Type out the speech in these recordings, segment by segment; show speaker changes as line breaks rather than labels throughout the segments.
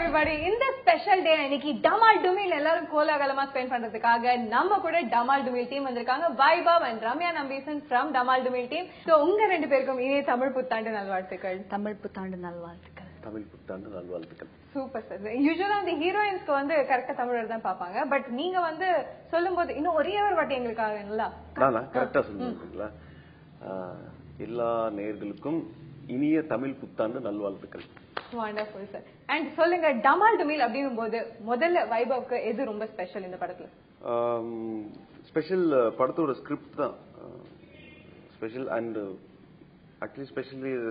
everybody. இந்த special day இன்னைக்கு டமால் டுமில் எல்லாரும் கோலாகலமா ஸ்பெண்ட் பண்றதுக்காக நம்ம கூட டமால் டுமில் டீம் வந்திருக்காங்க. வைபவ் and ரம்யா நம்பீசன் from டமால் டுமில் டீம். சோ உங்க ரெண்டு பேருக்கும் இனிய தமிழ் புத்தாண்டு நல்வாழ்த்துக்கள்.
தமிழ் புத்தாண்டு நல்வாழ்த்துக்கள்.
தமிழ் புத்தாண்டு நல்வாழ்த்துக்கள்.
Super sir. யூசுவலா அந்த ஹீரோயின்ஸ்க்கு வந்து கரெக்டா தமிழர் தான் பாப்பாங்க. பட் நீங்க வந்து சொல்லும்போது இன்னும் ஒரே ஒரு வாட்டி எங்களுக்காக
நானா கரெக்டா சொல்லுங்களா? எல்லா நேயர்களுக்கும் இனிய தமிழ் புத்தாண்டு நல்வாழ்த்துக்கள்.
Wonderful sir. And சொல்லுங்க டமால் டுமில் அப்படினும் போது முதல்ல வைபவ்க்கு எது ரொம்ப ஸ்பெஷல் இந்த படத்துல?
ஸ்பெஷல் படத்தோட ஸ்கிரிப்ட் தான் special. And actually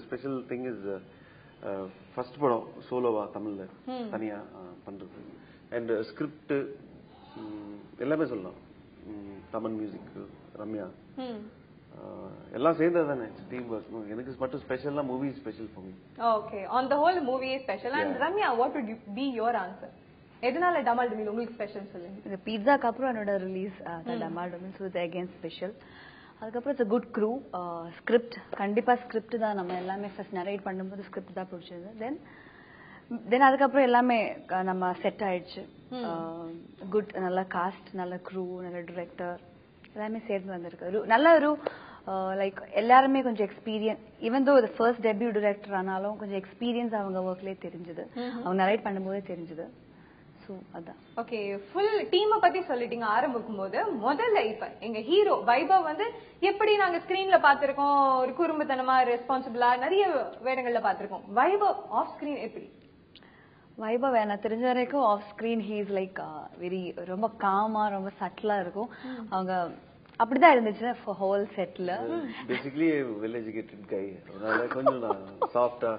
special thing is first படம் சோலோவா தமிழ்ல தனியா பண்றது. அண்ட் ஸ்கிரிப்ட் எல்லாமே சொல்லலாம். தமிழ் மியூசிக் ரம்யா எல்லாம் சேர்ந்ததானே டீம் ஒர்க். எனக்கு மட்டும் ஸ்பெஷல்னா movie special for me.
Okay, on the whole movie is special. And Ramya, what would be your answer? எதனால டமால் டுமில் உங்களுக்கு ஸ்பெஷல் சொல்லுங்க?
இந்த பீட்சாக்கு அப்புறம் என்னோட ரிலீஸ் டமால் டுமில், ஸோ இது அகைன் ஸ்பெஷல். அதுக்கப்புறம் இட்ஸ் குட் க்ரூ. ஸ்கிரிப்ட் கண்டிப்பா ஸ்கிரிப்ட் தான். நம்ம எல்லாமே ஃபர்ஸ்ட் நரேட் பண்ணும்போது ஸ்கிரிப்ட் தான் பிடிச்சது. தென் அதுக்கப்புறம் எல்லாமே நம்ம செட் ஆயிடுச்சு. குட், நல்ல காஸ்ட், நல்ல க்ரூ, நல்ல டிரெக்டர் எல்லாமே சேர்ந்து வந்திருக்கு. நல்ல ஒரு லைக் எல்லாருமே கொஞ்சம் எக்ஸ்பீரியன்ஸ், ஈவன் தோ இது ஃபர்ஸ்ட் டெபியூ டிரெக்டர் ஆனாலும் கொஞ்சம் எக்ஸ்பீரியன்ஸ் அவங்க ஒர்க்லயே தெரிஞ்சது, அவங்க நரேட் பண்ணும்போதே தெரிஞ்சது. ஸோ அதான்.
ஓகே, ஃபுல் டீமை பத்தி சொல்லிட்டீங்க ஆரம்பிக்கும் போது. முதல்ல இப்ப எங்க ஹீரோ வைபவ் வந்து எப்படி நாங்க ஸ்கிரீன்ல பாத்திருக்கோம், ஒரு குறும்புத்தனமா ரெஸ்பான்சிபிளா நிறைய வேடங்கள்ல பாத்திருக்கோம். வைபவ் ஆஃப் ஸ்கிரீன் எப்படி?
வைபவ் எனக்கு தெரிஞ்ச வரைக்கும் off screen he is like very ரொம்ப காமா, ரொம்ப சட்டிலா இருக்கும். அவங்க அப்படிதான் இருந்துச்சு ஹோல் செட்ல.
பேசிக்கலி வெல் எஜுகேட்டட் கை, அதனால கொஞ்சம் சாஃப்ட்டா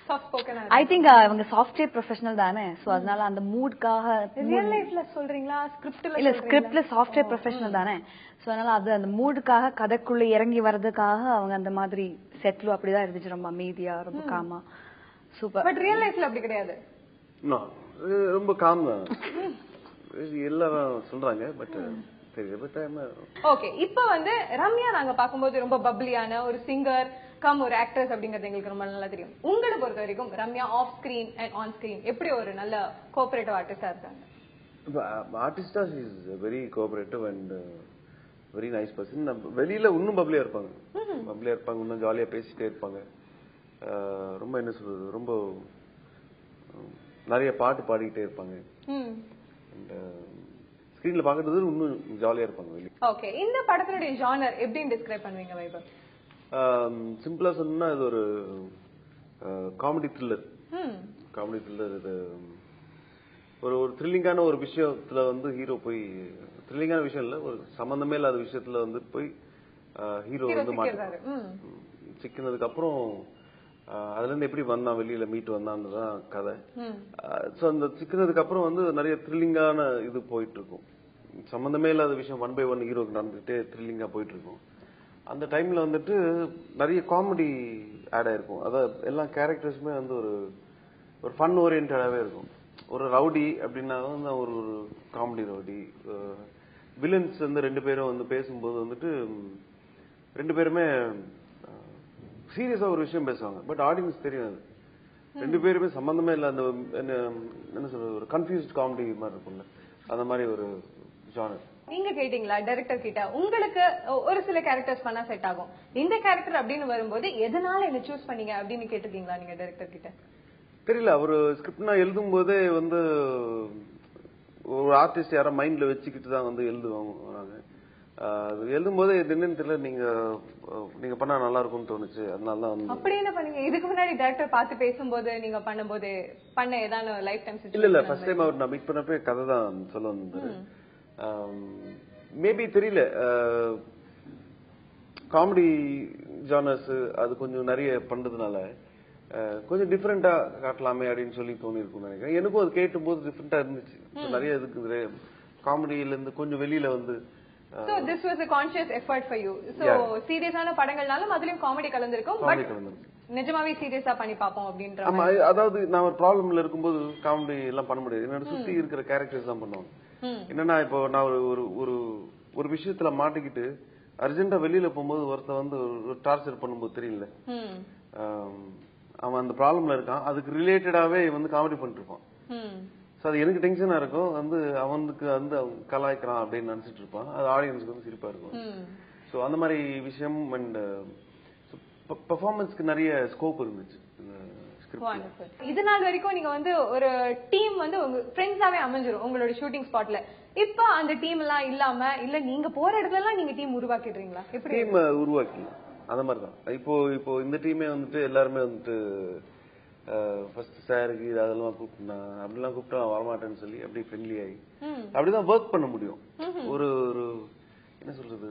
சாஃப்ட் ஸ்போக்கன்.
ஐ திங்க் அவங்க சாஃப்ட்வேர் ப்ரொஃபஷனல் தானே, சோ அதனால அந்த மூட்காக.
ரியல் லைஃப்ல சொல்றீங்களா ஸ்கிரிப்ட்ல?
இல்ல, ஸ்கிரிப்ட்ல சாஃப்ட்வேர் ப்ரொஃபஷனல் தானே, சோ அதனால அது அந்த மூடுக்காக கதைக்குள்ள இறங்கி வர்றதுக்காக அவங்க அந்த மாதிரி செட்ல அப்படிதான் இருந்துச்சு. ரொம்ப அமைதியா, ரொம்ப காமா, சூப்பர்.
பட் ரியல் லைஃப்ல அப்படி கிடையாது.
ரொம்ப காம் தான் எல்லாரும் சொல்றாங்க. பட்
ஓகே, இப்ப வந்து ரம்யா நாங்க பாக்கும்போது ரொம்ப பப்ளியான ஒரு சிங்கர் கம் ஒரு ஆக்ட்ரஸ் அப்படிங்கறது எங்களுக்கு ரொம்ப நல்லா தெரியும். உங்களை பொறுத்த வரைக்கும் Ramya off screen and on screen எப்படி ஒரு நல்ல கோஆபரேட்டிவ் ஆர்டிஸ்டா இருக்காங்க?
ஆர்டிஸ்டா is very cooperative and very nice person. வெளியில இன்னும் பப்ளியா இருப்பாங்க, இன்னும் ஜாலியா பேசிட்டே இருப்பாங்க. ரொம்ப என்ன சொல்றது, ரொம்ப நிறைய பாட்டு பாடிக்கிட்டே இருப்பாங்க. ஸ்கிரீன்ல பாக்குறது இன்னும் ஜாலியா இருப்பாங்க வெளியே.
ஓகே, இந்த படத்தினுடைய ஜானர் எப்படி டிஸ்கிரைப் பண்ணுவீங்க வைபவ்?
சிம்பிளா சொன்னா இது ஒரு காமெடி த்ரில்லர். இது ஒரு த்ரில்லிங்கான ஒரு விஷயத்துல வந்து ஹீரோ போய், த்ரில்லிங்கான விஷயம் இல்ல, ஒரு சம்பந்தமே இல்லாத விஷயத்துல வந்து போய் ஹீரோ வந்து மாட்டாரு. சிக்கினதுக்கு அப்புறம் அதுல இருந்து எப்படி வந்தான், வெளியில மீட் வந்தான்தான் கதை. சோ அந்த சிக்கினதுக்கு அப்புறம் வந்து நிறைய த்ரில்லிங்கான இது போயிட்டு இருக்கும். சம்பந்தமே இல்லாத விஷயம் ஒன் பை ஒன் ஹீரோக்கு நடந்துகிட்டே த்ரில்லிங்கா போயிட்டு இருக்கும். அந்த டைம்ல வந்துட்டு நிறைய காமெடி ஆட் ஆயிருக்கும். அதாவது எல்லா கேரக்டர்ஸுமே வந்து ஒரு ஃபன் ஓரியன்டாவே இருக்கும். ஒரு ரவுடி அப்படின்னா வந்து ஒரு காமெடி ரவுடி. வில்லன்ஸ் வந்து ரெண்டு பேரும் வந்து பேசும்போது வந்துட்டு ரெண்டு பேருமே சீரியஸா ஒரு விஷயம் பேசுவாங்க. பட் ஆடியன்ஸ் தெரியாது, ரெண்டு பேருமே சம்பந்தமே இல்ல. அந்த என்ன சொல்றது, ஒரு கன்ஃபியூஸ்ட் காமெடி மாதிரி இருக்கும்ல, அந்த மாதிரி ஒரு ஜானர்.
நீங்க கேட்டீங்களா டைரக்டர் கிட்ட, உங்களுக்கு ஒரு சில கேரக்டர்ஸ் பண்ணா செட் ஆகும், இந்த கேரக்டர் அப்படின்னு வரும்போது எதனால என்ன சூஸ் பண்ணீங்க அப்படின்னு கேட்டிருக்கீங்களா நீங்க டைரக்டர் கிட்ட?
தெரியல, அவரு ஸ்கிரிப்ட் நான் எழுதும் போதே வந்து ஒரு ஆர்டிஸ்ட் யாரோ மைண்ட்ல வச்சுக்கிட்டு தான் வந்து எழுதுவாங்க. எழுதும் போதே என்னன்னு தெரியல, நீங்க பண்ணா நல்லா இருக்கும்னு தோணுச்சு, அதனாலதான் வந்து.
அப்படி என்ன பண்ணீங்க? இதுக்கு முன்னாடி டைரக்டர் பார்த்து பேசும்போது நீங்க பண்ணும்போது பண்ண ஏதாவது லைஃப் டைம் சிச்சுவேஷன்?
இல்ல, ஃபர்ஸ்ட் டைம் அவர் நான் மீட் பண்ணப்ப கதை தான் சொல்ல வந்தாரு. மேபி தெரியல, காமெடி ஜானர்ஸ் அது கொஞ்சம் நிறைய பண்றதுனால கொஞ்சம் டிஃபரெண்டா காட்டலாமே அப்படின்னு சொல்லி தோணி இருக்கும்னு நினைக்கிறேன். எனக்கும் அது கேட்டும் போது டிஃபரெண்டா இருந்துச்சு. நிறைய இதுக்கு காமெடியில இருந்து கொஞ்சம் வெளியில வந்து.
So this was a conscious effort for you. So சீரியஸான படங்கள்னாலும் அதுலயும் காமெடி கலந்திருக்கும். பட் நிஜமாவே சீரியஸா பண்ணி பாப்போம் அப்படின்ற.
ஆமா, அதாவது நான் ஒரு ப்ராப்ளம்ல இருக்கும்போது காமெடி எல்லாம் பண்ண முடியாது. என்னோட சுத்தி இருக்கிற கேரக்டர்ஸ் தான் பண்ணுவாங்க. என்னன்னா இப்போ நான் ஒரு விஷயத்துல மாட்டிக்கிட்டு அர்ஜென்ட்டா வெளியில போகும்போது ஒருத்தர் வந்து ஒரு டார்ச்சர் பண்ணும்போது தெரியல, அவன் அந்த ப்ராப்ளம்ல இருக்கான், அதுக்கு ரிலேட்டடாவே வந்து காமெடி பண்ணிட்டு இருப்பான். சோ அது எனக்கு டென்ஷனா இருக்கும். வந்து அவனுக்கு வந்து கலாய்க்கிறான் அப்படின்னு நினைச்சிட்டு இருப்பான். அது ஆடியன்ஸ்க்கு வந்து சிரிப்பா இருக்கும். சோ அந்த மாதிரி விஷயம் அண்ட் பெர்ஃபார்மன்ஸ்க்கு நிறைய ஸ்கோப் இருந்துச்சு.
இது நாள் வரைக்கும் நீங்க வந்து ஒரு டீம் வந்து உங்க ஃப்ரெண்ட்ஸாவே அமைஞ்சிரும் உங்களோட ஷூட்டிங் ஸ்பாட்ல. இப்ப அந்த டீம் எல்லாம் இல்லாம இல்ல நீங்க போற இடத்துல எல்லாம் நீங்க டீம் உருவாக்கிடுறீங்களா? எப்படி
டீம் உருவாக்கி அந்த மாதிரிதான். இப்போ இந்த டீமே வந்துட்டு எல்லாருமே வந்துட்டு ஃபர்ஸ்ட் சாருக்கு அதெல்லாம் கூப்பிட்டா அப்படிலாம் கூப்பிட்டா வரமாட்டேன்னு சொல்லி அப்படி ஃப்ரெண்ட்லி ஆகி அப்படிதான் ஒர்க் பண்ண முடியும். ஒரு என்ன சொல்றது,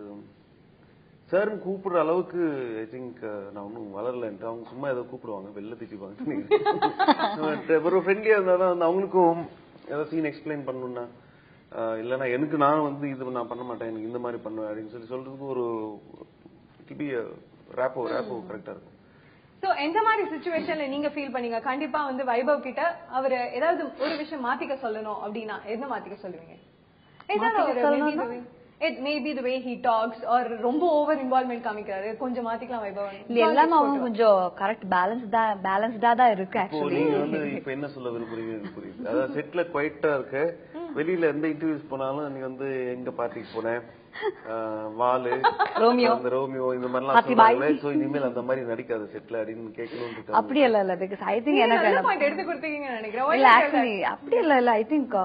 சார்னு கூப்பிடுற அளவுக்கு ஐ திங்க் நான் ஒன்னும் வளரலன்ட்டு. அவங்க சும்மா ஏதோ கூப்பிடுவாங்க, வெளில திட்டிப்பாங்க. ஒரு ஃப்ரெண்ட்லியா இருந்தாதான் வந்து அவங்களுக்கும் ஏதாவது சீன் எக்ஸ்பிளைன் பண்ணணும்னா இல்லைன்னா எனக்கு நான் வந்து இது நான் பண்ண மாட்டேன், எனக்கு இந்த மாதிரி பண்ணுவேன் அப்படின்னு சொல்றதுக்கு ஒரு ரேப்போ கரெக்டா இருக்கும்.
சோ எந்த மாதிரி சிச்சுவேஷன்ல நீங்க ஃபீல் பண்ணீங்க கண்டிப்பா வந்து வைபவ் கிட்ட அவரு ஏதாவது ஒரு விஷயம் மாத்திக்க சொல்லணும் அப்படின்னா என்ன மாத்திக்க சொல்லுவீங்க? It may be the way he talks or ரொம்ப ஓவர் இன்வால்வ்மென்ட் காமிக்கிறாரு, கொஞ்சம் மாத்திக்கலாம் வைபவ்.
இல்ல எல்லாமே அவங்க கொஞ்சம் கரெக்ட் பேலன்ஸ்டா தான் இருக்கு. ஆக்சுவலி
நீங்க வந்து இப்ப என்ன சொல்ல விரும்புறீங்க புரியுது. அதாவது செட்ல குவைட்டா இருக்கு, வெளியில எந்த இன்டர்வியூஸ் போனாலும் நீ வந்து எங்க பார்ட்டிக்கு போனேன், வாலு ரோமியோ இந்த மாதிரி எல்லாம் சொல்றாங்களே. சோ இனிமேல் அந்த மாதிரி நடிக்காத செட்ல அப்படின்னு கேட்கணும்.
அப்படி இல்ல பிகாஸ் ஐ திங்க் எனக்கு
எடுத்து கொடுத்தீங்கன்னு நினைக்கிறேன்.
இல்ல ஆக்சுவலி அப்படி இல்ல ஐ திங்க்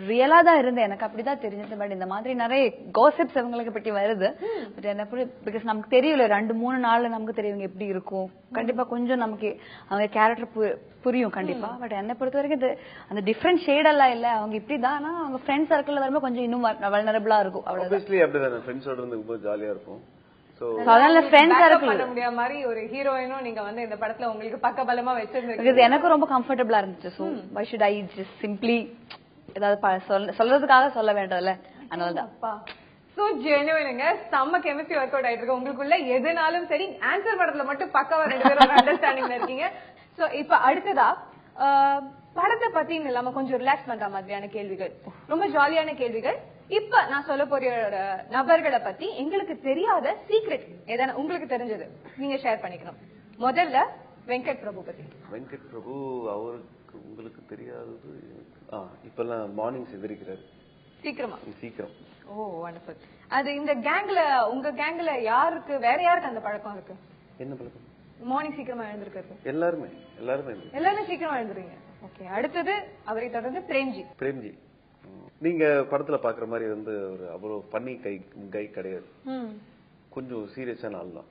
ரியலா தான் இருந்தேன். எனக்கு அப்படிதான் தெரிஞ்சது. பட் இந்த மாதிரி நிறைய காசிப்ஸ் இவங்களுக்கு பற்றி வருது. பட் எனக்கு பிகாஸ் நமக்கு தெரியல 2-3 நாள்ல நமக்கு தெரியும் எப்படி இருக்கும். கண்டிப்பா கொஞ்சம் நமக்கு அவங்க கேரக்டர் புரியும் கண்டிப்பா. பட் என்னை பொறுத்த வரைக்கும் அந்த டிஃபரெண்ட் ஷேடெல்லாம் இல்ல, அவங்க இப்படிதான். ஆனா அவங்க ஃப்ரெண்ட் சர்க்கிள்ல வரும்போது கொஞ்சம் இன்னும் வல்னரபிளா இருக்கும்.
அப்படிதான் ஃப்ரெண்ட்ஸோட இருந்து ரொம்ப ஜாலியா இருக்கும்.
எனக்கு ரொம்ப கம்ஃபர்டபுளா இருந்துச்சு. So why should I just simply ஏதாவது சொல்றதுக்காக சொல்ல வேண்டாம்ல, அதனாலதான்.
சோ ஜெனுவினுங்க, செம்ம கெமிஸ்ட்ரி ஒர்க் அவுட் ஆயிட்டு இருக்கு உங்களுக்குள்ள. எதுனாலும் சரி ஆன்சர் படத்துல மட்டும் பக்காவா 2 பேரும் அண்டர்ஸ்டாண்டிங்ல இருக்கீங்க. சோ இப்ப அடுத்ததா படத்தை பத்தி இல்லாம கொஞ்சம் ரிலாக்ஸ் பண்ற மாதிரியான கேள்விகள், ரொம்ப ஜாலியான கேள்விகள். இப்ப நான் சொல்ல போற நபர்களை பத்தி எங்களுக்கு தெரியாத சீக்ரெட் ஏதாவது உங்களுக்கு தெரிஞ்சது நீங்க ஷேர் பண்ணிக்கணும். முதல்ல வெங்கட் பிரபு பத்தி.
வெங்கட் பிரபு அவருக்கு உங்களுக்கு தெரியாதது இப்பெல்லாம் மார்னிங் எதிர்க்கிறாரு சீக்கிரம்.
ஓ வண்டர்ஃபுல். அது இந்த கேங்ல உங்க கேங்ல யாருக்கு வேற யாருக்கு அந்த பழக்கம் இருக்கு?
என்ன பழக்கம்?
மார்னிங் சீக்கிரமா எழுந்திருக்கிறது.
எல்லாருமே
சீக்கிரமா எழுந்துறீங்க. ஓகே. அடுத்தது அவரை தொடர்ந்து பிரேம்ஜி.
நீங்க படத்துல பாக்குற மாதிரி வந்து ஒரு அவ்வளவு பண்ணி கை கிடையாது. கொஞ்சம் சீரியஸான ஆள் தான்.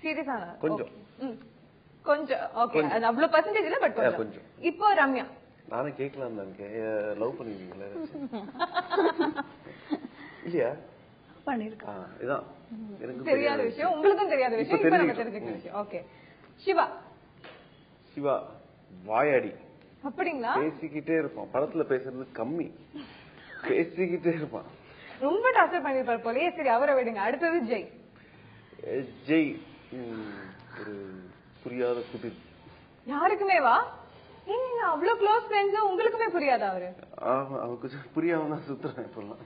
சீரியஸான
கொஞ்சம்
ஓகே. அது அவ்வளவு பெர்சன்டேஜ் இல்ல, பட் கொஞ்சம். இப்போ ரம்யா.
நானே கேட்கலாம் தான் லவ் பண்ணிருக்கீங்களா இல்லையா?
பண்ணிருக்கேன்.
இதான் எனக்கு
தெரியாத விஷயம், உங்களுக்கும் தெரியாத விஷயம், இப்ப நம்ம தெரிஞ்சுக்கிற விஷயம். ஓகே. சிவா
வாயாடி.
அப்படிங்களா?
பேசிக்கிட்டே இருப்பான். படத்துல பேசுறது கம்மி, பேசிக்கிட்டே இருப்பான்.
ரொம்ப டார்ச்சர் பண்ணிருப்பார் போலயே. சரி அவரை விடுங்க. அடுத்தது ஜெய்.
ஒரு புரியாத குதிர்.
யாருக்குமே வா நீங்க அவ்வளவு க்ளோஸ் ஃப்ரெண்ட்ஸ், உங்களுக்குமே புரியாதா அவரு?
அவருக்கு புரியாம தான் சுத்துறேன் இப்பெல்லாம்.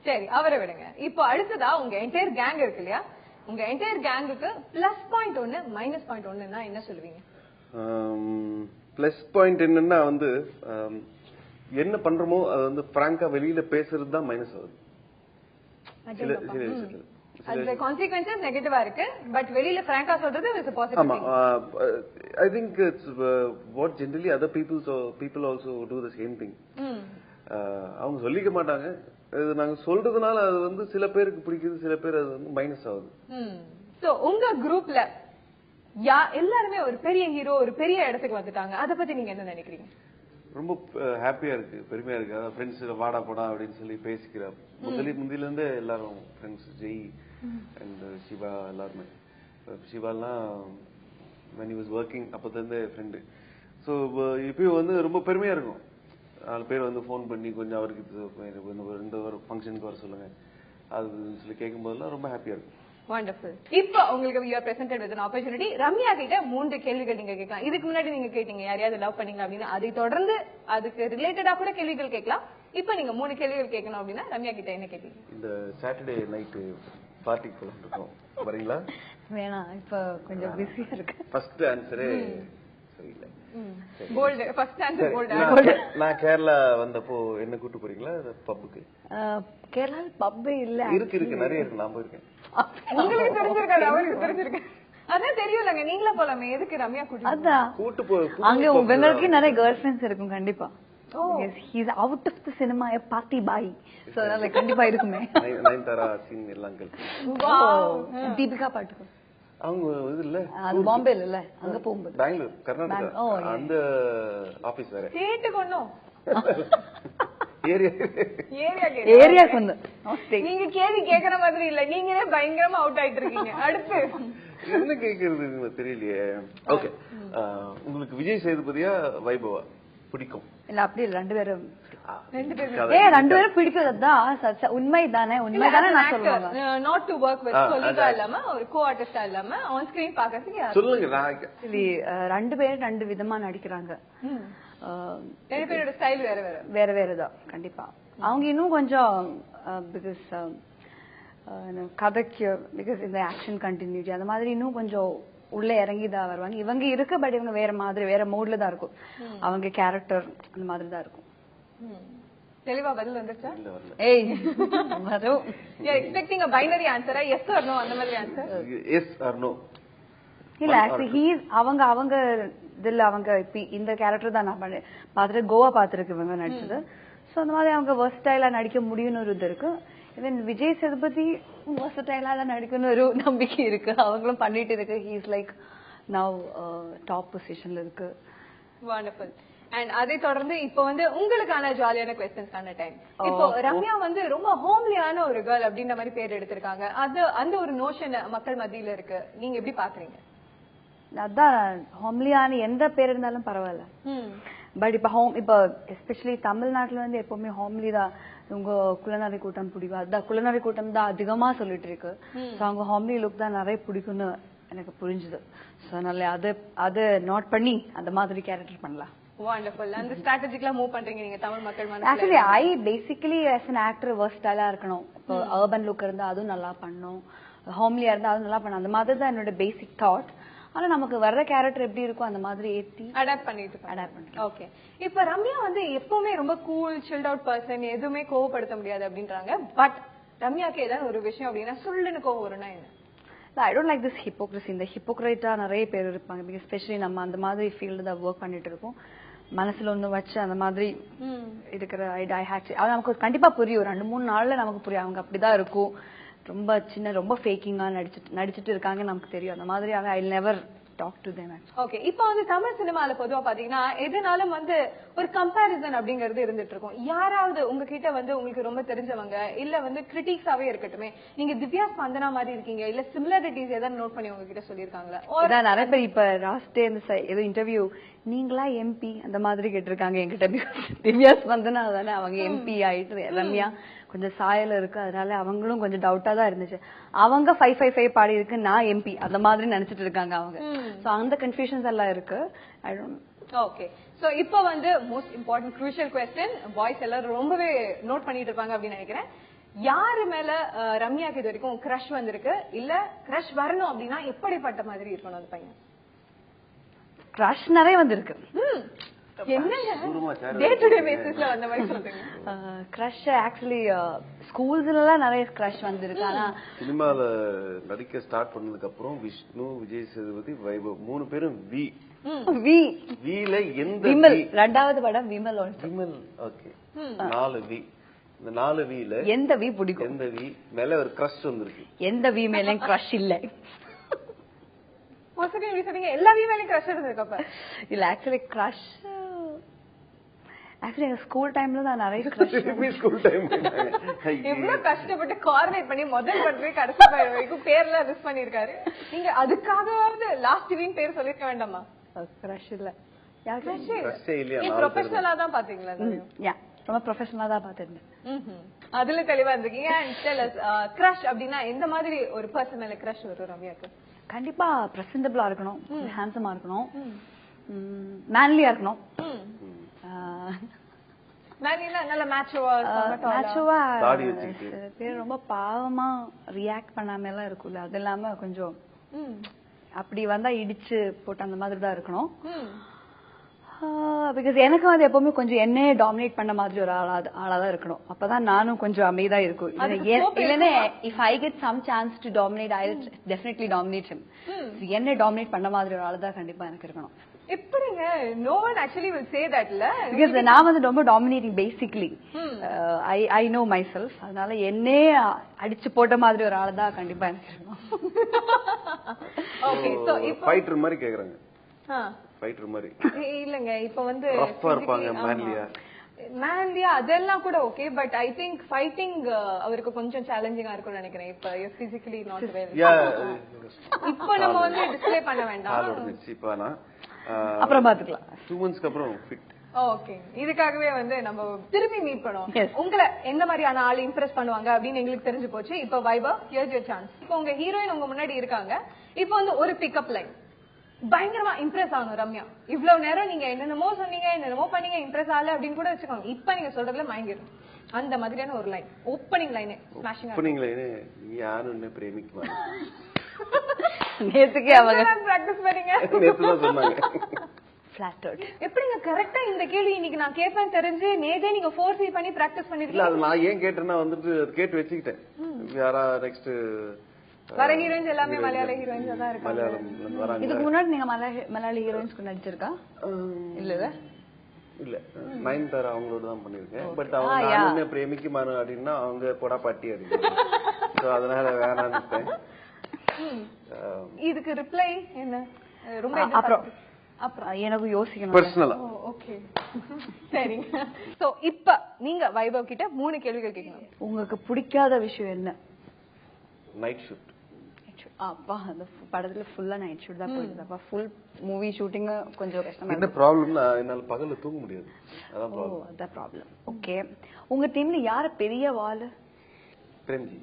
சரி அவரை விடுங்க. இப்போ அடுத்ததா உங்க என்டையர் கேங் இருக்கு இல்லையா, உங்க என்டையர் கேங்குக்கு பிளஸ் பாயிண்ட் 1 மைனஸ் பாயிண்ட் 1ன்னா என்ன சொல்லுவீங்க?
பிளஸ் பாயிண்ட் என்னன்னா வந்து என்ன பண்றோமோ அது வந்து பிராங்கா வெளியில பேசுறது தான் மைனஸ் ஆகுது. சில விஷயத்துல
அதுல கான்சிக்வென்சஸ் நெகட்டிவா இருக்கு, பட் வெளியில பிராங்கா சொல்றது is a positive thing.
I think it's what generally other people also do the same thing. அவங்க சொல்லிக்க மாட்டாங்க, இது நாங்க சொல்றதுனால அது வந்து சில பேருக்கு பிடிக்குது, சில பேர் அது வந்து மைனஸ் ஆகுது.
சோ உங்க குரூப்ல எல்லாருமே ஒரு பெரிய ஹீரோ, ஒரு பெரிய இடத்துக்கு வந்துட்டாங்க, அத பத்தி நீங்க என்ன நினைக்கிறீங்க?
ரொம்ப ஹாப்பியா இருக்கு, பெருமையா இருக்கு. அதாவது ஃப்ரெண்ட்ஸ் வாடா போடா அப்படின்னு சொல்லி பேசிக்கிறோம். முந்தில இருந்தே எல்லாரும் ஃப்ரெண்ட்ஸ். ஜெய் அண்ட் சிவா எல்லாருமே. சிவாலாம் when he was working அப்போது இருந்தே ஃப்ரெண்டு. ஸோ இப்பயும் வந்து ரொம்ப பெருமையா இருக்கும். 4 பேர் வந்து ஃபோன் பண்ணி கொஞ்சம் அவருக்கு இந்த ஒரு ஃபங்க்ஷனுக்கு வர சொல்லுங்க அது சொல்லி கேட்கும் போதெல்லாம் ரொம்ப ஹாப்பியா இருக்கும்.
வண்டர்ஃபுல். இப்போ உங்களுக்கு you are presented with an opportunity. Ramya கிட்ட 3 கேள்விகள் நீங்க கேட்கலாம். இதுக்கு முன்னாடி நீங்க கேட்டீங்க யாரையாவது லவ் பண்ணீங்க அப்படின்னு, அதை தொடர்ந்து அதுக்கு ரிலேட்டடா கூட கேள்விகள் கேட்கலாம். இப்போ நீங்க 3 கேள்விகள் கேட்கணும் அப்படின்னா ரம்யா கிட்ட என்ன கேட்பீங்க?
இந்த சாட்டர்டே நைட் பார்ட்டிக்கு போலாம் இருக்கோம், வரீங்களா?
வேணாம், இப்ப கொஞ்சம் பிஸியா இருக்கு.
ஃபர்ஸ்ட் ஆன்சரே சரியில்லை.
Bold first answer bold.
நான் கேரளா வந்தப்போ என்ன கூட்டு போறீங்களா பப்புக்கு?
கேரளா பப்பே இல்ல.
இருக்கு நிறைய இருக்கு. நான் போயிருக்கேன்.
உங்களுக்கு தெரிஞ்சிருக்காது, அவருக்கு தெரிஞ்சிருக்கு. அதான் தெரியும்லங்க, நீங்களே போலாமே. எதுக்கு ரம்யா கூட்டு?
அதான்
கூட்டு போ.
அங்க உங்களுக்கு நிறைய கேர்ள் ஃப்ரெண்ட்ஸ் இருக்கும் கண்டிப்பா. He's out of the cinema, a party boy. So அதனால கண்டிப்பா இருக்குமே.
நயன்தாரா சீன் எல்லாம் கேள்வி.
தீபிகா பாட்டுக்கு
அவங்க இது இல்ல,
அது பாம்பேல இல்ல, அங்க போகும்போது
பெங்களூர் கர்நாடகா அந்த ஆபீஸ் வேற
ஸ்டேட் கொன்னோம்.
ஏரியா கொன்னு.
நீங்க கேள்வி கேக்குற மாதிரி இல்ல, நீங்களே பயங்கரமா அவுட் ஆயிட்டு இருக்கீங்க. அடுத்து
என்ன கேக்குறது தெரியலையே. ஓகே, உங்களுக்கு விஜய் சேதுபதியா வைபவா பிடிக்கும்?
இல்ல அப்படி இல்ல, ரெண்டு பேரும் பிடிப்பதுதான் உண்மைதானே. உண்மைதானே நான் சொல்லுவேன்.
நாட் டு வொர்க் வித் கொலீகா இல்லாம ஒரு கோ ஆர்டிஸ்டா இல்லாம ஆன் ஸ்கிரீன் பாக்கிறதுக்கு
சொல்லுங்க.
ரெண்டு பேரும் ரெண்டு விதமா நடிக்கிறாங்க.
ரெண்டு பேரோட ஸ்டைல் வேற
வேற வேறதான் கண்டிப்பா. அவங்க இன்னும் கொஞ்சம் பிகாஸ் கதைக்கு பிகாஸ் இந்த ஆக்ஷன் கண்டினியூட்டி அந்த மாதிரி இன்னும் கொஞ்சம் உள்ள இறங்கிதான் வருவாங்க. இவங்க இருக்கு, பட் இவங்க வேற மாதிரி வேற மோட்ல தான் இருக்கும். அவங்க கேரக்டர் அந்த மாதிரி தான் இருக்கும்.
தெளிவா பதில் வந்துச்சா?
ஏய் வரும்.
You are expecting a binary answer, yes or no அந்த மாதிரி ஆன்சர்?
yes or no
இல்ல ஆக்சுவலி அவங்க இதுல அவங்க இந்த கேரக்டர் தான் நான் பாத்துட்டு கோவா பாத்துருக்கு இவங்க நடிச்சது. சோ அந்த மாதிரி அவங்க வெர்சடைலா நடிக்க முடியும்னு ஒரு இது இருக்கு. ஈவன் விஜய் சேதுபதி வெர்சடைலா நடிக்கணும்னு ஒரு நம்பிக்கை இருக்கு. அவங்களும் பண்ணிட்டு இருக்கு. He is like now top பொசிஷன்ல இருக்கு.
வண்டர்ஃபுல். அண்ட் அதை தொடர்ந்து இப்போ வந்து உங்களுக்கான ஜாலியான क्वेश्चंसக்கான டைம். இப்போ ரம்யா வந்து ரொம்ப ஹோம்லியான ஒரு கேர்ள் அப்படின்ற மாதிரி பேர் எடுத்திருக்காங்க. அந்த ஒரு நோஷன் மக்கள் மத்தியில இருக்கு. நீங்க எப்படி பாக்குறீங்க?
அதான் ஹோம்லியான எந்த பேர் இருந்தாலும் பரவாயில்ல. பட் இப்ப எஸ்பெஷலி தமிழ்நாட்டுல வந்து எப்பவுமே ஹோம்லி தான். உங்க குலநரி கூட்டம் பிடிக்கும், அதான் குலநரி கூட்டம் தான் அதிகமா சொல்லிட்டு இருக்கு. அவங்க ஹோம்லி லுக் தான் நிறைய பிடிக்கும்னு எனக்கு புரிஞ்சுது. சோ அதனால அதை நோட் பண்ணி அந்த மாதிரி கேரக்டர் பண்ணலாம்.
வண்டர்ஃபுல். அந்த ஸ்ட்ராட்டஜிக்கலா மூவ் பண்றீங்க நீங்க தமிழ் மக்கள் மனசுல.
Actually I basically as an actor versatile இருக்கணும். இப்போ அர்பன் லுக் இருந்தா அதுவும் நல்லா பண்ணணும், ஹோம்லியா இருந்தா அதுவும் நல்லா பண்ணணும். அந்த மாதிரி தான் என்னோட பேசிக் தாட். ஆனா நமக்கு வர்ற கேரக்டர் எப்படி இருக்கும் அந்த மாதிரி ஏத்தி
அடாப்ட் பண்ணிட்டு. ஓகே, இப்ப ரம்யா வந்து எப்பவுமே ரொம்ப கூல் சில்ட் அவுட் பர்சன், எதுவுமே கோவப்படுத்த முடியாது அப்படின்றாங்க. பட் ரம்யாக்கு ஏதாவது ஒரு விஷயம் அப்படின்னா சொல்லுன்னு கோவம் வரும்னா என்ன?
I don't like this hypocrisy. இந்த ஹிப்போக்ரைட்டா நிறைய பேர் இருப்பாங்க. எஸ்பெஷலி நம்ம அந்த மாதிரி ஃபீல்டு தான் ஒர்க் பண்ணிட்டு இருக்கோம். மனசுல ஒண்ணு வச்சு அந்த மாதிரி இருக்கிற அது நமக்கு கண்டிப்பா புரியும். 2-3 நாள்ல நமக்கு புரியும் அவங்க அப்படிதான் இருக்கும். ரொம்ப ரொம்ப ஃபேக்கிங்கா நடிச்சிட்டு இருக்காங்க நமக்கு தெரியும். அந்த மாதிரி I never talk to them.
Okay, இப்போ வந்து தமிழ் சினிமால பொதுவா பாத்தீங்கன்னா எதுனாலும் வந்து ஒரு கம்பேரிசன் அப்படிங்கறது இருந்துட்டு இருக்கும். யாராவது உங்ககிட்ட வந்து உங்களுக்கு ரொம்ப தெரிஞ்சவங்க இல்ல வந்து கிரிட்டிக்ஸாவே இருக்கட்டுமே, நீங்க திவ்யா ஸ்பந்தனா மாதிரி இருக்கீங்க இல்ல சிமிலாரிட்டிஸ் ஏதாவது நோட் பண்ணி உங்ககிட்ட சொல்லிருக்காங்களா? நிறைய
பேர் இப்ப லாஸ்ட் ஏதோ இன்டர்வியூ நீங்களா எம்பி அந்த மாதிரி கேட்டிருக்காங்க என்கிட்ட. திவ்யா ஸ்பந்தனா தானே அவங்க எம்பி ஆயிட்டு, ரம்யா கொஞ்சம் சாயல இருக்கு, அதனால அவங்களும் கொஞ்சம் டவுட்டா தான் இருந்துச்சு. அவங்க 555 பாடி இருக்கு, நான் எம்பி அந்த மாதிரி நினைச்சிட்டு இருக்காங்க அவங்க. சோ அந்த கன்ஃபியூஷன்ஸ் எல்லாம் இருக்கு. I don't.
ஓகே, சோ இப்போ வந்து most important crucial question boys எல்லாரும் ரொம்பவே நோட் பண்ணிட்டு இருப்பாங்க அப்படின்னு நினைக்கிறேன். யாரு மேல ரம்யாக்கு இது வரைக்கும் கிரஷ் வந்திருக்கு, இல்ல கிரஷ் வரணும் அப்படின்னா எப்படிப்பட்ட மாதிரி இருக்கணும் அந்த பையன்?
கிரஷ் நிறைய வந்திருக்கு.
டே டு டே பேசிஸ்ல வந்த மாதிரி சொல்றீங்க.
கிரஷ் ஆக்சுவலி ஸ்கூல்ஸ்லாம் நிறைய கிரஷ் வந்திருக்கு. ஆனா
சினிமால நடிக்க ஸ்டார்ட் பண்ணதுக்கு அப்புறம் விஷ்ணு, விஜய் சேதுபதி, வைபவ் 3 பேரும் வீல எந்த
விமல் ரெண்டாவது படம் விமல்.
Okay, 4 we. இந்த 4 வீல
எந்த வி பிடிக்கும்?
எந்த வி மேல ஒரு கிரஷ் வந்திருக்கு?
எந்த வி மேல கிரஷ் இல்ல.
எல்லா வி மேலயும் கிரஷ் இருந்திருக்கு.
இல்ல ஆக்சுவலி கிரஷ் ஆக்சுவலி எங்க ஸ்கூல் டைம்ல தான் நிறைய கிரஷ்.
ஸ்கூல் டைம்
எவ்வளவு கஷ்டப்பட்டு கோஆர்டினேட் பண்ணி முதல் படத்துல கடைசி வரைக்கும் பேர்லாம் ரிஸ் பண்ணிருக்காரு. நீங்க அதுக்காகவாவது லாஸ்ட் வீன் பேர் சொல்லிருக்க வேண்டாமா?
கிரஷ் இல்ல.
ப்ரொஃபஷனலா தான் பாத்தீங்களா?
ரொம்ப ப்ரொஃபஷனலா தான் பாத்துருந்தேன்.
அதுல தெளிவா இருந்திருக்கீங்க. கிரஷ் அப்படின்னா எந்த மாதிரி ஒரு பர்சன் மேல கிரஷ் வரும் ரம்யாக்கு?
கண்டிப்பா பிரசன்டபிளா இருக்கணும், ஹேண்ட்ஸமா இருக்கணும், மேன்லியா இருக்கணும். ரொம்ப பாவமா ரியாக்ட் பண்ணாம எல்லாம் இருக்குல்ல, அது இல்லாம கொஞ்சம் அப்படி வந்தா இடிச்சு போட்டு அந்த மாதிரி தான் இருக்கணும். பிகாஸ் எனக்கு வந்து எப்பவுமே கொஞ்சம் என்னையே டாமினேட் பண்ண மாதிரி ஒரு ஆளாதான் இருக்கணும். அப்பதான் நானும் கொஞ்சம் அமைதியா இருக்கும். இல்லைன்னா if I get some chance to dominate I will definitely dominate him. என்ன டாமினேட் பண்ண மாதிரி ஒரு ஆள் தான் கண்டிப்பா எனக்கு இருக்கணும்.
எப்படிங்க? no one actually will say that இல்ல.
because நான் வந்து ரொம்ப dominating basically. I know myself. அதனால என்னே அடிச்சு போட்ட மாதிரி ஒரு ஆள் தான் கண்டிப்பா எனக்கு இருக்கணும்.
ஓகே சோ இப்போ
ஃபைட்டர் மாதிரி கேக்குறாங்க. ஃபைட்டர் மாதிரி
இல்லங்க. இப்போ வந்து
ரஃப்பா இருப்பாங்க,
மேன்லியா அதெல்லாம் கூட okay. But I think fighting அவருக்கு கொஞ்சம் சேலஞ்சிங்கா இருக்கும்னு நினைக்கிறேன். இப்போ பிசிக்கலி நாட் வெல். இப்போ நம்ம வந்து டிஸ்ப்ளே பண்ண வேண்டாம்.
இப்போ நான்
அப்புறம் பாத்துக்கலாம்.
2 monthsக்கு அப்புறம் ஃபிட்.
ஓகே. இதுக்காகவே வந்து நம்ம திரும்பி மீட் பண்ணுவோம். உங்களை எந்த மாதிரியான ஆள் இம்ப்ரெஸ் பண்ணுவாங்க அப்படின்னு எங்களுக்கு தெரிஞ்சு போச்சு. இப்போ வைபவ், ஹியர்ஸ் யுவர் சான்ஸ். இப்போ உங்க ஹீரோயின் உங்க முன்னாடி இருக்காங்க. இப்போ வந்து ஒரு பிக்கப் லைன் பயங்கரமா இம்ப்ரெஸ் ஆகணும் ரம்யா. இவ்வளவு நேரம் நீங்க என்னென்னமோ சொன்னீங்க, என்னென்னமோ பண்ணீங்க, இம்ப்ரெஸ் ஆகல அப்படின்னு கூட வச்சுக்கோங்க. இப்ப நீங்க சொல்றதுல மயங்கிடும். அந்த மாதிரியான ஒரு line, opening line, smashing
opening line. யாருன்னு பிரேமிக்குமா?
நேத்துக்கே அவங்க
பிராக்டிஸ் பண்ணீங்க.
நேத்து தான் சொன்னாங்க.
ஃபிளாட்டர்ட்.
எப்படிங்க கரெக்ட்டா இந்த கேள்வி இன்னைக்கு நான் கேட்பேன் தெரிஞ்சு நேதே நீங்க ஃபோர்ஸ் பண்ணி பிராக்டிஸ் பண்ணிருக்கீங்க.
இல்ல அது நான் ஏன் கேட்டேன்னா வந்துட்டு கேட்டு வச்சுக்கிட்டேன். யாரா நெக்ஸ்ட்
வர ஹீரோயின்ஸ் எல்லாமே மலையாள ஹீரோயின்ஸ் தான் இருக்காங்க.
மலையாளம் வராங்க.
இதுக்கு முன்னாடி நீங்க மலையாள ஹீரோயின்ஸ் கூட நடிச்சிருக்கா? இல்ல
இல்ல நயன்தாரா அவங்களோட தான் பண்ணிருக்கேன். பட் அவங்க நானே பிரேமிக்குமாறு அப்படின்னா அவங்க போடா பாட்டி அப்படின்னு. சோ அதனால வேணான்னு.
இதுக்கு ரிப்ளை என்ன? ரொம்ப
அப்புறம் எனக்கு யோசிக்கணும்
பர்சனலா.
ஓகே சரிங்க. சோ இப்ப நீங்க வைபவ் கிட்ட 3 கேள்விகள் கேட்கணும்.
உங்களுக்கு பிடிக்காத விஷயம் என்ன?
Night shoot.
அப்பா அந்த படத்துல ஃபுல்லா நைட் ஷூட் தான் போயிடுது. அப்பா ஃபுல் மூவி ஷூட்டிங் கொஞ்சம் கஷ்டமா.
என்ன ப்ராப்ளம்னா என்னால பகல்ல தூங்க முடியாது. அதான் ப்ராப்ளம்.
அதான் ப்ராப்ளம். ஓகே. உங்க டீம்ல யாரு பெரிய வால்?
பிரேம்ஜி.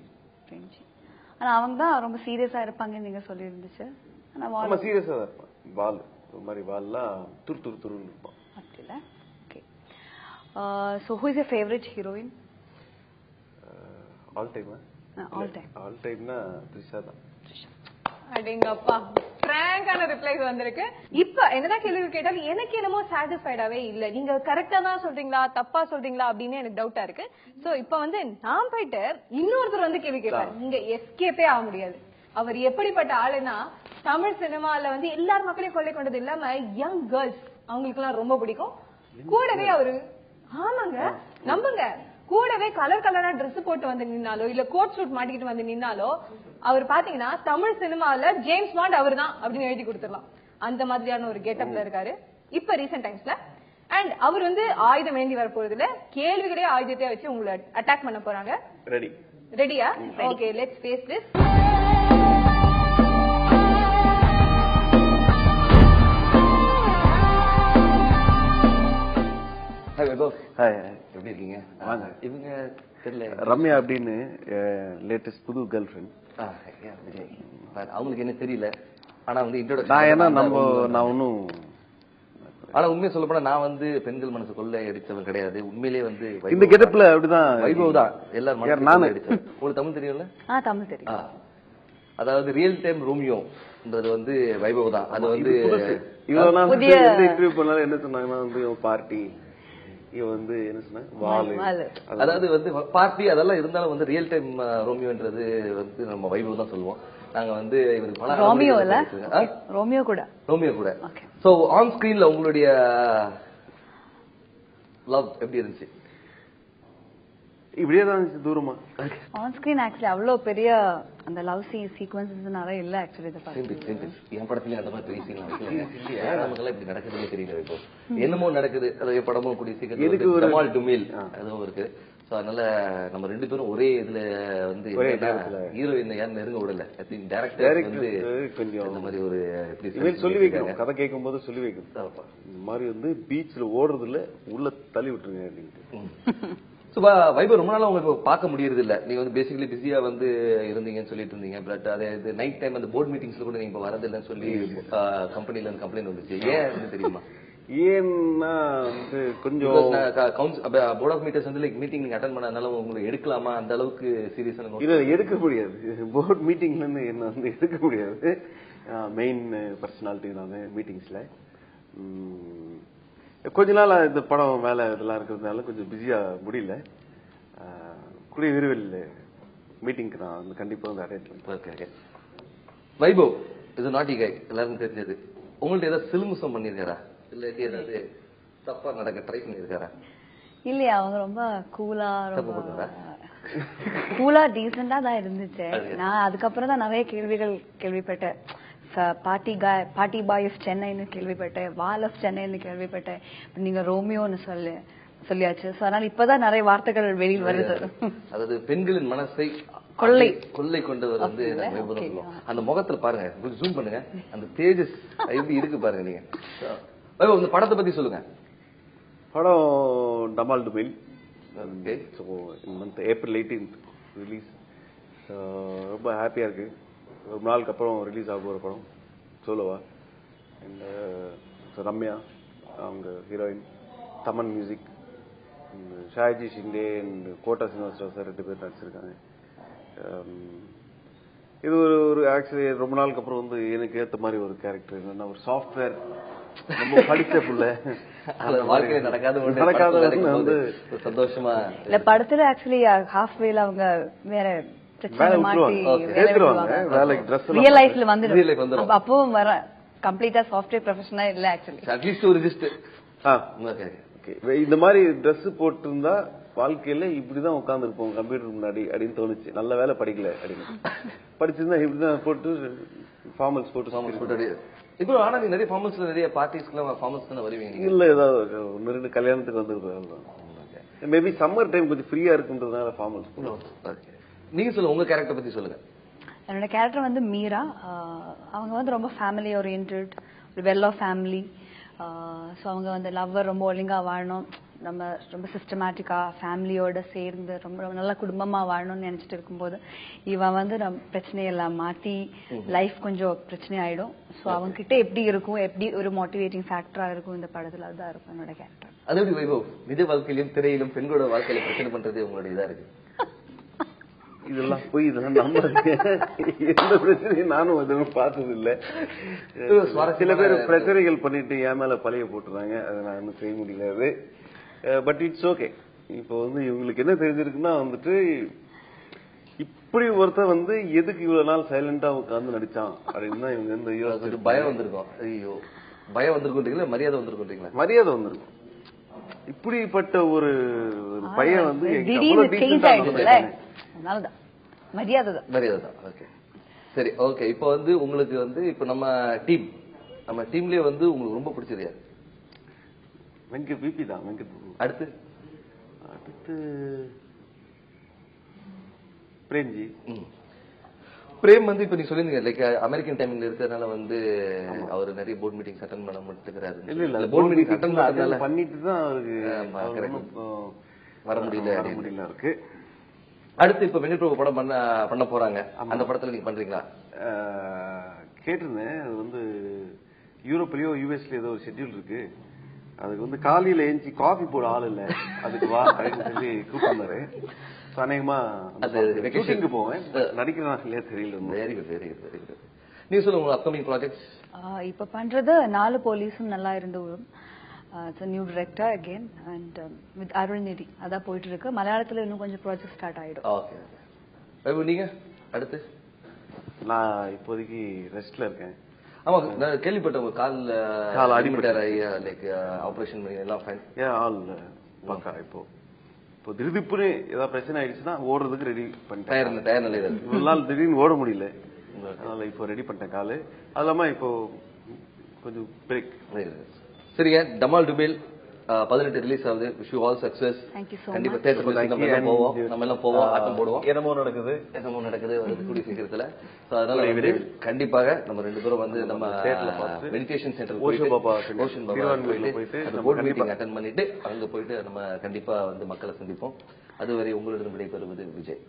ஆனா அவங்க தான் ரொம்ப சீரியஸா இருப்பாங்கன்னு நீங்க சொல்லி இருந்துச்சு. ஆனா
வால் சீரியஸா தான் இருப்பான். வால் ஒரு மாதிரி வால்லாம் துருன்னு இருப்பான்.
அப்படில. Okay. So who is your favorite heroine?
All டைம்னா த்ரிஷா தான்.
அடேங்கப்பா பிராங்கான ரிப்ளைஸ் வந்திருக்கு. இப்ப என்னதான் கேள்வி கேட்டாலும் எனக்கு என்னமோ சாட்டிஸ்ஃபைடாவே இல்ல. நீங்க கரெக்டா தான் சொல்றீங்களா தப்பா சொல்றீங்களா அப்படின்னு எனக்கு டவுட்டா இருக்கு. சோ இப்ப வந்து நான் போயிட்டு இன்னொருத்தர் வந்து கேள்வி கேட்பாரு. நீங்க எஸ்கேப்பே ஆக முடியாது. அவர் எப்படிப்பட்ட ஆளுன்னா தமிழ் சினிமால வந்து எல்லார் மக்களையும் கொள்ளை கொண்டது இல்லாம யங் கேர்ள்ஸ் அவங்களுக்கு எல்லாம் ரொம்ப பிடிக்கும். கூடவே அவரு ஆமாங்க நம்புங்க கூடவே கலரா ட்ரெஸ் போட்டு வந்து நின்னாலோ இல்ல கோட் சூட் மாட்டிக்கிட்டு வந்து நின்னாலோ அவர் பாத்தீங்கன்னா தமிழ் சினிமால ஜேம்ஸ் பாண்ட் அவர் தான் அப்படின்னு எழுதி கொடுத்துடலாம். அந்த மாதிரியான ஒரு கெட்டப்ல இருக்காரு இப்ப ரீசெண்ட் டைம்ஸ்ல. அண்ட் அவர் வந்து ஆயுதம் ஏந்தி வர போறது இல்ல, கேள்விகளே ஆயுதத்தையா வச்சு உங்களை அட்டாக் பண்ண போறாங்க. ரெடியா? Okay let's face this.
எப்படி இருக்கீங்க? வாங்க. இவங்க தெரியல ரம்யா அப்படின்னு லேட்டஸ்ட் புது கேர்ள் ஃப்ரெண்ட்.
அவங்களுக்கு என்ன தெரியல. ஆனா வந்து
நான் ஒன்னும்
ஆனா உண்மையை சொல்ல போனா நான் வந்து பெண்கள் மனசு கொள்ளை அடித்தவன் கிடையாது. உண்மையிலேயே வந்து
இந்த கெட்டப்ல அப்படிதான்
வைபவ் தான் எல்லாரும் மனசு அடிச்சது. உங்களுக்கு தமிழ் தெரியும்ல?
தமிழ் தெரியும்.
அதாவது ரியல் டைம் ரோமியோன்றது வந்து வைபவ் தான். அது வந்து
இன்டர்வியூ பண்ணாலும் என்ன சொன்னாங்கன்னா வந்து பார்ட்டி வந்து என்ன சொன்னாங்க
அதாவது வந்து பார்ட்டி அதெல்லாம் இருந்தாலும் வந்து ரியல் டைம் ரோமியோன்றது வந்து நம்ம வைபவ் தான் சொல்லுவோம். நாங்க வந்து இவருக்கு
ரோமியோ கூட.
சோ ஆன் ஸ்கிரீன்ல உங்களுடைய லவ் எப்படி இருந்துச்சு?
இப்படியே தான் இருந்துச்சு தூரமா.
ஆன் ஸ்கிரீன் ஆக்சுவலி அவ்வளவு பெரிய அந்த லவ் சீக்வன்சஸ் நிறைய இல்ல. ஆக்சுவலி
என் படத்துலயும் அந்த மாதிரி பெரிய சீன் நமக்கெல்லாம் இப்படி நடக்குதுன்னு தெரியல. இப்போ என்னமோ நடக்குது. அதாவது படமும் கூடிய சீக்கிரம் டுமில் அதுவும் இருக்கு. அதனால நம்ம 2 பேரும் ஒரே இதுல வந்து ஹீரோயின் யாரும் நெருங்க விடல. டைரக்டர் வந்து கொஞ்சம் இந்த மாதிரி ஒரு
சொல்லி வைக்கணும். கதை கேட்கும் போது சொல்லி வைக்கணும். இந்த மாதிரி வந்து பீச்ல ஓடுறதுல உள்ள தள்ளி விட்டுருங்க அப்படின்ட்டு.
வைபவ் ரொம்ப நாளா உங்களுக்கு பார்க்க முடியறது இல்ல. நீங்க வந்து பேசிக்கலி பிஸியா வந்து இருந்தீங்கன்னு சொல்லிட்டு இருந்தீங்க. பட் அதே நைட் டைம் அந்த போர்ட் மீட்டிங்ஸ்ல கூட நீங்க வரது இல்லைன்னு சொல்லி கம்பெனில இருந்து கம்ப்ளைண்ட் வந்துச்சு. ஏன் தெரியுமா?
ஏன்னா வந்து கொஞ்சம்
போர்ட் ஆஃப் மீட்டர்ஸ் வந்து மீட்டிங் நீங்க அட்டெண்ட் பண்ணாதனால உங்களுக்கு எடுக்கலாமா அந்த அளவுக்கு சீரியஸான
இதை எடுக்க முடியாது. போர்ட் மீட்டிங்ல இருந்து என்ன வந்து எடுக்க முடியாது. மெயின் பர்சனாலிட்டி நான் மீட்டிங்ஸ்ல கொஞ்ச நாள் இந்த படம் வேலை இதெல்லாம் இருக்கிறதுனால கொஞ்சம் பிஸியா முடியல. கூடிய விரைவில் மீட்டிங்க்கு நான் வந்து கண்டிப்பா வந்து அடையிறேன்.
வைபவ் இது நாட்டி கை எல்லாருக்கும் தெரிஞ்சது. உங்கள்ட்ட ஏதாவது சிலுமிசம் பண்ணிருக்காரா, இல்லாட்டி ஏதாவது தப்பா நடக்க ட்ரை பண்ணிருக்காரா?
இல்லையா, அவங்க ரொம்ப கூலா டீசெண்டா தான் இருந்துச்சு. நான் அதுக்கப்புறம் தான் நிறைய கேள்விகள் கேள்விப்பட்டேன். பார்ட்டி பாய் ஆஃப் சென்னைன்னு கேள்விப்பட்டேன், வால் ஆஃப் சென்னைன்னு கேள்விப்பட்டேன். நீங்க ரோமியோன்னு சொல்லியாச்சு. அதனால இப்பதான் நிறைய வார்த்தைகள் வெளியில் வருது.
அதாவது பெண்களின் மனசை கொள்ளை கொண்டவர் வந்து அந்த முகத்துல பாருங்க, ஜூம் பண்ணுங்க, அந்த தேஜஸ் எப்படி இருக்கு பாருங்க. நீங்க இந்த படத்தை பத்தி சொல்லுங்க.
படம் டமால் டுமில், ஏப்ரல் 18 ரிலீஸ். ரொம்ப ஹாப்பியா இருக்கு. ரொம்ப நாளுக்கு அப்புறம் ரிலீஸ் ஆக போற படம் சோலோவா. அண்ட் ரம்யா அவங்க heroine, Thaman music, Shaji Shinde and Kota Srinivasa Rao sir 2 பேர் நடிச்சிருக்காங்க. இது ஒரு ஆக்சுவலி ரொம்ப நாளுக்கு அப்புறம் வந்து எனக்கு ஏத்த மாதிரி ஒரு கேரக்டர். என்னன்னா ஒரு சாஃப்ட்வேர் ரொம்ப படிச்ச புள்ள,
வாழ்க்கையில நடக்காத வந்து சந்தோஷமா
இல்ல. படத்துல ஆக்சுவலி ஹாஃப் வேல அவங்க வேற ரியல் லைஃப்ல வந்து அப்பவும் வர கம்ப்ளீட்டா சாஃப்ட்வேர் ப்ரொஃபஷனலா இல்ல. ஆக்சுவலி
அட்லீஸ்ட் ஒரு ரிஜிஸ்டர்
இந்த மாதிரி ட்ரெஸ் போட்டு இருந்தா வாழ்க்கையில இப்படிதான் உட்கார்ந்து இருப்போம் கம்ப்யூட்டர் முன்னாடி அப்படின்னு தோணுச்சு. நல்ல வேலை படிக்கல அப்படின்னு. படிச்சிருந்தா இப்படிதான் போட்டு ஃபார்மல்ஸ் போட்டு.
இப்போ ஆனா நீ நிறைய ஃபார்மல்ஸ்ல நிறைய பார்ட்டிஸ்க்குலாம் ஃபார்மல்ஸ் தானே வருவீங்க?
இல்ல, ஏதாவது 1-2 கல்யாணத்துக்கு வந்துருப்பேன். மேபி சம்மர் டைம் கொஞ்சம் ஃப்ரீயா இருக்குன்றதுனால ஃபார்மல்ஸ்.
நீங்க சொல்லுங்க, உங்க கேரக்டர் பத்தி சொல்லுங்க.
என்னோட கேரக்டர் வந்து மீரா. அவங்க வந்து ரொம்ப ஃபேமிலி ஓரியன்டட், ஒரு வெல் ஆஃப் ஃபேமிலி. ஸோ அவங்க வந்து லவ்வர் ரொம்ப ஒழுங்கா வாழணும், நம்ம ரொம்ப சிஸ்டமேட்டிக்கா ஃபேமிலியோட சேர்ந்து ரொம்ப நல்ல குடும்பமா வாழணும்னு நினைச்சிட்டு இருக்கும்போது இவன் வந்து பிரச்சனையெல்லாம் மாத்தி லைஃப் கொஞ்சம் பிரச்சனை ஆயிடும். ஸோ அவங்க கிட்ட எப்படி இருக்கும், எப்படி ஒரு மோட்டிவேட்டிங் ஃபேக்டரா இருக்கும் இந்த படத்துல, அதுதான் இருக்கும் என்னோட கேரக்டர்.
அது எப்படி வைபவ் நிஜ வாழ்க்கையிலும் திரையிலும் பெண்களோட வாழ்க்கையில பிரச்சனை பண்றது உங்களோட இதா இருக்கு?
இதெல்லாம் போய் இதெல்லாம் நம்பாதீங்க. எந்த பிரச்சனையும் நானும் எதுவும் பார்த்தது இல்ல. சில பேர் பிரச்சனைகள் பண்ணிட்டு என் மேல பழைய போட்டுறாங்க, அதை நான் இன்னும் செய்ய முடியாது. But it's okay. இப்போ வந்து இவங்களுக்கு என்ன தெரிஞ்சிருக்குன்னா வந்துட்டு இப்படி ஒருத்தர் வந்து எதுக்கு இவ்வளவு நாள் சைலண்டா உட்கார்ந்து நடிச்சான் அப்படின்னு தான் இவங்க இந்த
பயம் வந்திருக்கும். ஐயோ, பயம் வந்திருக்கீங்களா, மரியாதை வந்திருக்கீங்களா?
மரியாதை வந்திருக்கும். இப்படிப்பட்ட ஒரு பையன் வந்து
மரியாதை தான்.
ஓகே, சரி, ஓகே. இப்போ வந்து உங்களுக்கு வந்து இப்போ நம்ம டீம்லயே வந்து உங்களுக்கு ரொம்ப பிடிச்சது யாரு?
வெங்கட் பிபி தான். வெங்கட்.
அடுத்து
பிரேம்ஜி.
பிரேம் வந்து இப்ப நீ சொல்லிருந்தீங்க லைக் அமெரிக்கன் டைமிங்ல இருக்கிறதுனால வந்து அவர் நிறைய போர்ட் மீட்டிங்ஸ் அட்டெண்ட் பண்ண மாட்டேங்கிறாரு.
இல்ல, போர்ட் மீட்டிங் அட்டெண்ட் பண்ணிட்டு தான் அவருக்கு
வர முடியல
இருக்கு.
அடுத்து இப்ப வெங்கட் பிரபு படம் பண்ண போறாங்க. அந்த படத்துல நீங்க பண்றீங்களா?
கேட்டிருந்தேன். அது வந்து யூரோப்லயோ யூஎஸ்ல ஏதோ ஒரு ஷெட்யூல் இருக்கு. அதுக்கு வந்து காலையில ஏஞ்சி காஃபி போட ஆள் இல்ல, அதுக்கு வா அப்படின்னு சொல்லி கூப்பிட்டாரு. அநேகமா ஷூட்டிங்கு போவேன். நடிக்கிறதா இல்லையா தெரியல.
Very good, very good, very good. நீங்க சொல்லுங்க உங்க அப்கமிங் ப்ராஜெக்ட்ஸ்.
இப்ப பண்றது 4 போலீஸும் நல்லா இருந்து வரும். It's a new director again and with Arunidhi அதா போயிட்டு இருக்கு. மலையாளத்துல இன்னும் கொஞ்சம் ப்ராஜெக்ட் ஸ்டார்ட் ஆயிடும்.
ஓகே. வைபவ் நீங்க அடுத்து?
நான் இப்போதைக்கு ரெஸ்ட்ல இருக்கேன்.
ஆமா, நான் கேள்விப்பட்டேன் உங்க கால் அடிபட்டார், லைக் ஆபரேஷன் பண்ணி எல்லாம் ஃபைன்.
ஆல் பக்கா. இப்போ திடீர்னு ஏதாவது பிரச்சனை ஆயிடுச்சுன்னா ஓடுறதுக்கு ரெடி பண்ணிட்டேன்.
தயார் நிலையில
ஒரு நாள் திடீர்னு ஓட முடியல, அதனால இப்போ ரெடி பண்ணிட்டேன் காலு. அது இல்லாம இப்போ கொஞ்சம் பிரேக்.
சரிங்க, டமால் டுபேல் 18 ரிலீஸ் ஆகுது. Wish you all success. கண்டிப்பா தியேட்டர் நம்ம எல்லாம் போவோம், ஆட்டம் போடுவோம். என்னமோ நடக்குது வருது கூடிய சீக்கிரத்துல. அதனால கண்டிப்பாக நம்ம 2 பேரும் வந்து நம்ம மெடிடேஷன் சென்டர் போயிட்டு போர்ட் மீட்டிங் அட்டெண்ட் பண்ணிட்டு அங்க போயிட்டு நம்ம கண்டிப்பா வந்து மக்களை சந்திப்போம். அதுவரை உங்களிடம் விடைபெறுவது விஜய்.